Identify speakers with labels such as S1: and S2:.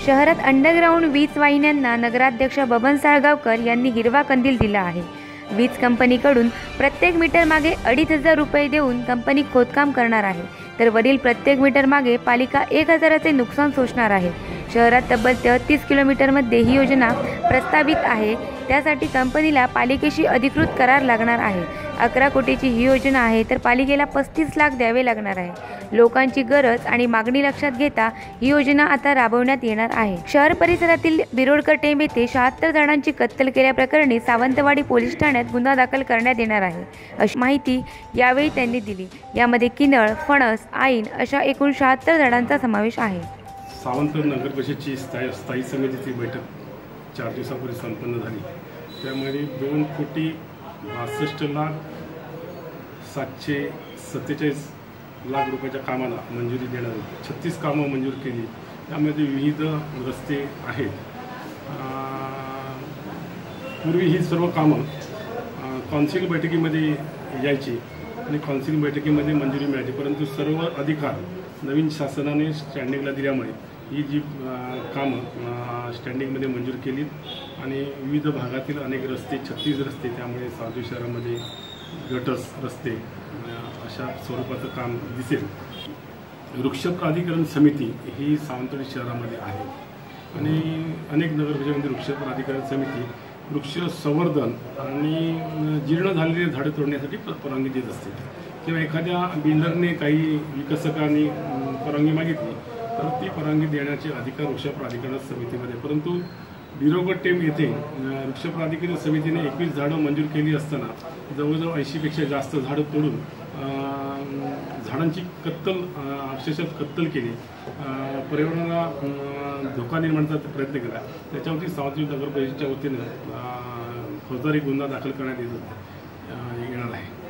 S1: शहरात अंडरग्राऊंड वीज वाहिन्यांना नगराध्यक्ष बबन साळगावकर यांनी हिरवा कंदील दिला आहे। वीज कंपनीकडून प्रत्येक मीटर मागे 2,500 रुपये देऊन कंपनी खोदकाम करणार आहे, तर वरील प्रत्येक मीटर मागे पालिका 1,000चे नुकसान सोसणार आहे। शहरात तब्बल 33 किलोमीटरमध्ये ही योजना प्रस्तावित आहे। त्यासाठी कंपनीला पालिकेशी अधिकृत करार लागणार आहे। 11 कोटीची ही योजना आहे, तर पालिकेला 35 लाख द्यावे लागणार आहे। लोकांची गरज आणि मागणी लक्षात घेता ही योजना आता राबवण्यात येणार आहे। शहर परिसरातील बिरोडकर टेंब येथे 76 जणांची कत्तल केल्याप्रकरणी सावंतवाडी पोलीस ठाण्यात गुन्हा दाखल करण्यात येणार आहे, अशी माहिती यावेळी त्यांनी दिली। यामध्ये किनळ, फणस, आईन अशा एकूण 76 जणांचा समावेश आहे।
S2: सावंत नगर परिषदेची स्थायी समितीची बैठक 4 दिवसापूर्वी संपन्न झाली। त्यामध्ये 2,62,747,46 रुपयाच्या कामाला मंजुरी देणार होती। 36 कामं मंजूर केली। त्यामध्ये विविध रस्ते आहेत। पूर्वी ही सर्व कामं कौन्सिल बैठकीमध्ये यायची आणि कौन्सिल बैठकीमध्ये मंजुरी मिळायची, परंतु सर्व अधिकार नवीन शासनाने स्टँडिंगला दिल्यामुळे ही जी कामं स्टँडिंगमध्ये मंजूर केली आणि विविध भागातील अनेक रस्ते 36 रस्ते, त्यामुळे सावंतवाडी शहरामध्ये गटर्स रस्ते अशा स्वरूपाचं काम दिसेल। वृक्ष प्राधिकरण समिती ही सावंतवाडी शहरामध्ये आहे आणि अनेक नगरपालिकेमध्ये वृक्ष प्राधिकरण समिती वृक्ष संवर्धन आणि जीर्ण झालेली झाडं तोडण्यासाठी परवानगी देत असते, किंवा एखाद्या बिल्डरने काही विकसकांनी परवानगी मागितली तर ती परवानगी देण्याचे अधिकार वृक्ष प्राधिकरण समितीमध्ये। परंतु बिरोडकर टेंब येथे वृक्ष प्राधिकरण समितीने 21 झाडं मंजूर केली असताना जवळजवळ 80पेक्षा जास्त झाडं तोडून झाडांची अक्षरशः कत्तल केली, पर्यावरणाला धोका निर्माण करण्याचा प्रयत्न केला। त्याच्यावरती सावंतवाडी नगर परिषदेच्या वतीनं फौजदारी गुन्हा दाखल करण्यात येणार आहे।